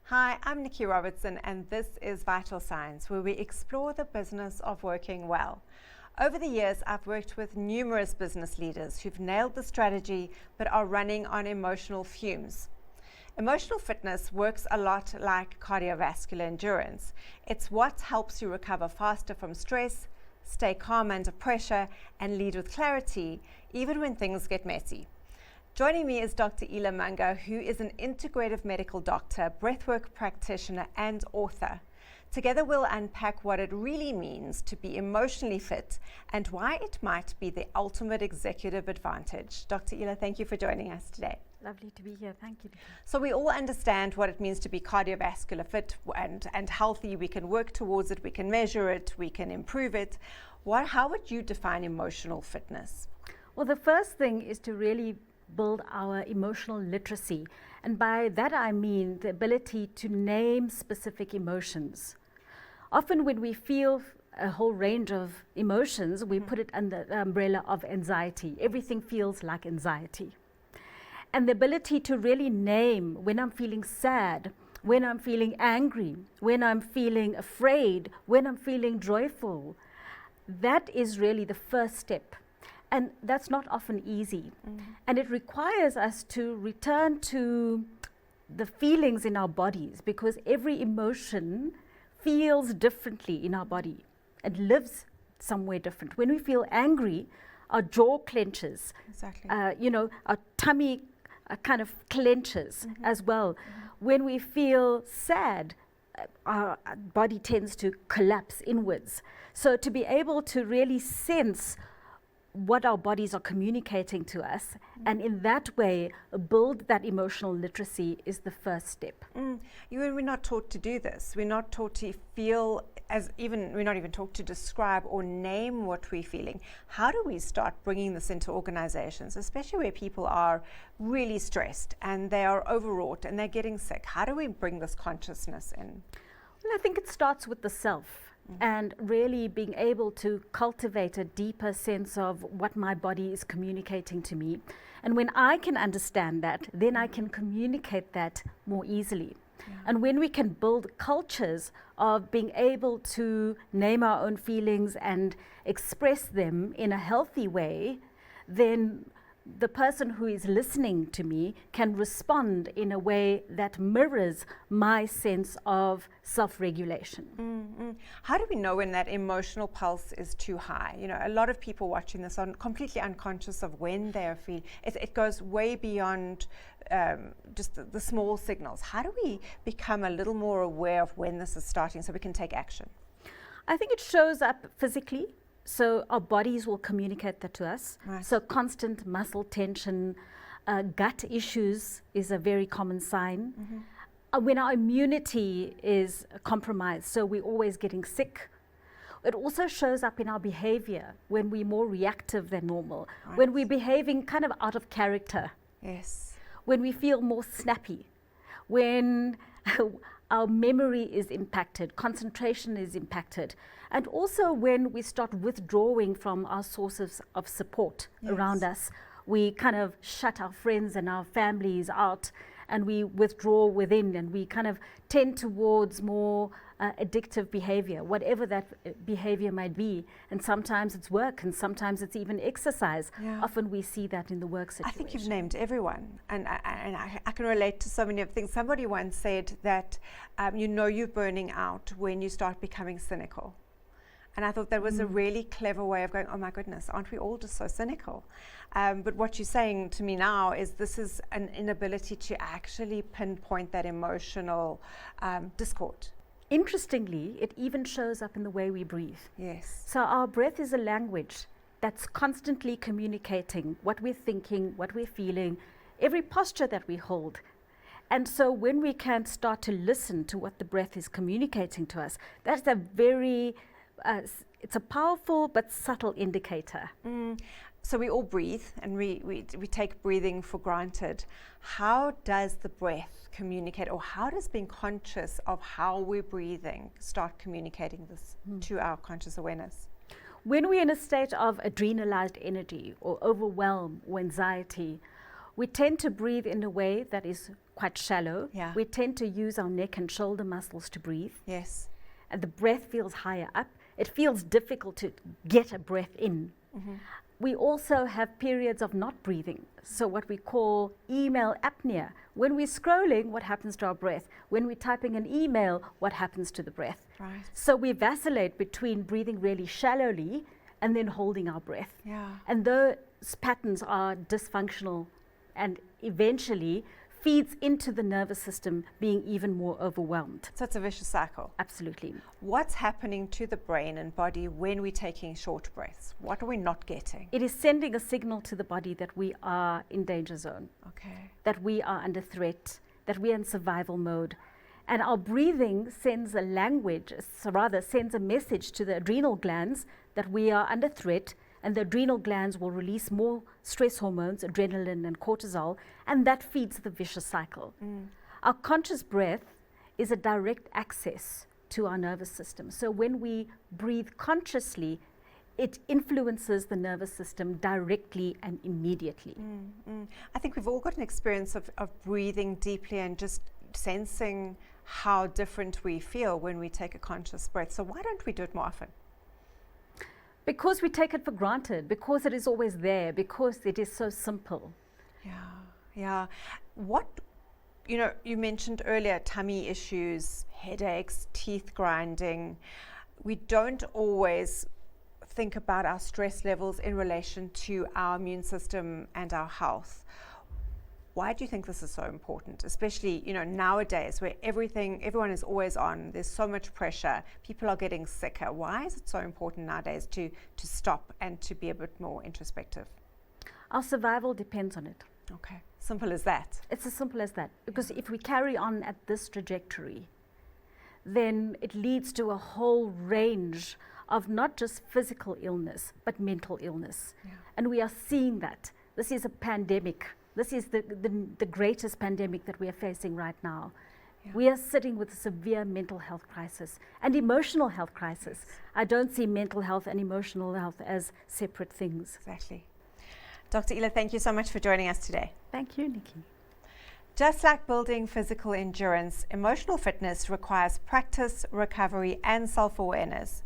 Hi, I'm Nikki Robertson, and this is Vital Signs, where we explore the business of working well. Over the years, I've worked with numerous business leaders who've nailed the strategy but are running on emotional fumes. Emotional fitness works a lot like cardiovascular endurance. It's what helps you recover faster from stress, stay calm under pressure, and lead with clarity, even when things get messy. Joining me is Dr. Ela Manga, who is an integrative medical doctor, breathwork practitioner, and author. Together we'll unpack what it really means to be emotionally fit and why it might be the ultimate executive advantage. Dr. Ela, thank you for joining us today. Lovely to be here. Thank you. So we all understand what it means to be cardiovascular fit and healthy. We can work towards it, we can measure it, we can improve it. How would you define emotional fitness? Well, the first thing is to really build our emotional literacy. And by that I mean the ability to name specific emotions. Often when we feel a whole range of emotions, we put it under the umbrella of anxiety. Everything feels like anxiety. And the ability to really name when I'm feeling sad, when I'm feeling angry, when I'm feeling afraid, when I'm feeling joyful, that is really the first step. And that's not often easy. And it requires us to return to the feelings in our bodies, because every emotion feels differently in our body and lives somewhere different. When we feel angry, our jaw clenches. Exactly. Our tummy kind of clenches as well. When we feel sad, our body tends to collapse inwards. So to be able to really sense what our bodies are communicating to us, and in that way build that emotional literacy is the first step. We're not taught to do this. We're not taught to feel, we're not even taught to describe or name what we're feeling. How do we start bringing this into organizations, especially where people are really stressed and they are overwrought and they're getting sick? How do we bring this consciousness in? Well, I think it starts with the self. And really being able to cultivate a deeper sense of what my body is communicating to me. And when I can understand that, then I can communicate that more easily. And when we can build cultures of being able to name our own feelings and express them in a healthy way, then the person who is listening to me can respond in a way that mirrors my sense of self-regulation. How do we know when that emotional pulse is too high? A lot of people watching this are completely unconscious of when they are feeling. It goes way beyond just the small signals. How do we become a little more aware of when this is starting so we can take action? I think it shows up physically. So our bodies will communicate that to us. Right. So constant muscle tension, gut issues is a very common sign. When our immunity is compromised, so we're always getting sick. It also shows up in our behavior when we're more reactive than normal, Right. when we're behaving kind of out of character, Yes. when we feel more snappy, when our memory is impacted, concentration is impacted, and also when we start withdrawing from our sources of support around us. We kind of shut our friends and our families out, and we withdraw within, and we kind of tend towards more addictive behavior, whatever that behavior might be. And sometimes it's work, and sometimes it's even exercise. Yeah. Often we see that in the work situation. I think you've named everyone, and I can relate to so many of things. Somebody once said that you're burning out when you start becoming cynical. And I thought that was a really clever way of going, oh my goodness, aren't we all just so cynical? But what you're saying to me now is this is an inability to actually pinpoint that emotional discord. Interestingly, it even shows up in the way we breathe. Yes. So our breath is a language that's constantly communicating what we're thinking, what we're feeling, every posture that we hold. And so when we can start to listen to what the breath is communicating to us, that's a very it's a powerful but subtle indicator. So we all breathe, and we take breathing for granted. How does the breath communicate, or how does being conscious of how we're breathing start communicating this to our conscious awareness? When we're in a state of adrenalized energy or overwhelm or anxiety, we tend to breathe in a way that is quite shallow. Yeah. We tend to use our neck and shoulder muscles to breathe. Yes. And the breath feels higher up. It feels difficult to get a breath in. We also have periods of not breathing. So what we call email apnea. When we're scrolling, what happens to our breath? When we're typing an email, what happens to the breath? Right. So we vacillate between breathing really shallowly and then holding our breath. Yeah. And those patterns are dysfunctional and eventually feeds into the nervous system being even more overwhelmed. So it's a vicious cycle. Absolutely. What's happening to the brain and body when we're taking short breaths? What are we not getting? It is sending a signal to the body that we are in danger zone, Okay. that we are under threat, that we are in survival mode. And our breathing sends a language, so rather sends a message to the adrenal glands that we are under threat, and the adrenal glands will release more stress hormones, adrenaline and cortisol, and that feeds the vicious cycle. Our conscious breath is a direct access to our nervous system. So when we breathe consciously, it influences the nervous system directly and immediately. I think we've all got an experience of breathing deeply and just sensing how different we feel when we take a conscious breath. So why don't we do it more often? Because we take it for granted, because it is always there, because it is so simple. Yeah. What, you mentioned earlier tummy issues, headaches, teeth grinding. We don't always think about our stress levels in relation to our immune system and our health. Why do you think this is so important, especially nowadays where everyone is always on, there's so much pressure, people are getting sicker? Why is it so important nowadays to stop and to be a bit more introspective? Our survival depends on it. Okay, simple as that. It's as simple as that. Because if we carry on at this trajectory, then it leads to a whole range of not just physical illness, but mental illness. And we are seeing that. This is a pandemic. This is the greatest pandemic that we are facing right now. We are sitting with a severe mental health crisis and emotional health crisis. I don't see mental health and emotional health as separate things. Exactly. Dr. Ela, thank you so much for joining us today. Thank you, Nikki. Just like building physical endurance, emotional fitness requires practice, recovery, and self-awareness.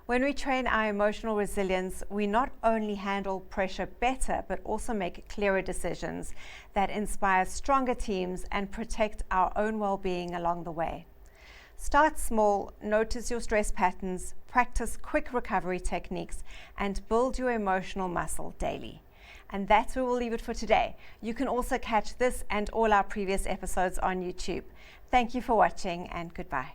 When we train our emotional resilience, we not only handle pressure better, but also make clearer decisions that inspire stronger teams and protect our own well-being along the way. Start small, notice your stress patterns, practice quick recovery techniques, and build your emotional muscle daily. And that's where we'll leave it for today. You can also catch this and all our previous episodes on YouTube. Thank you for watching, and goodbye.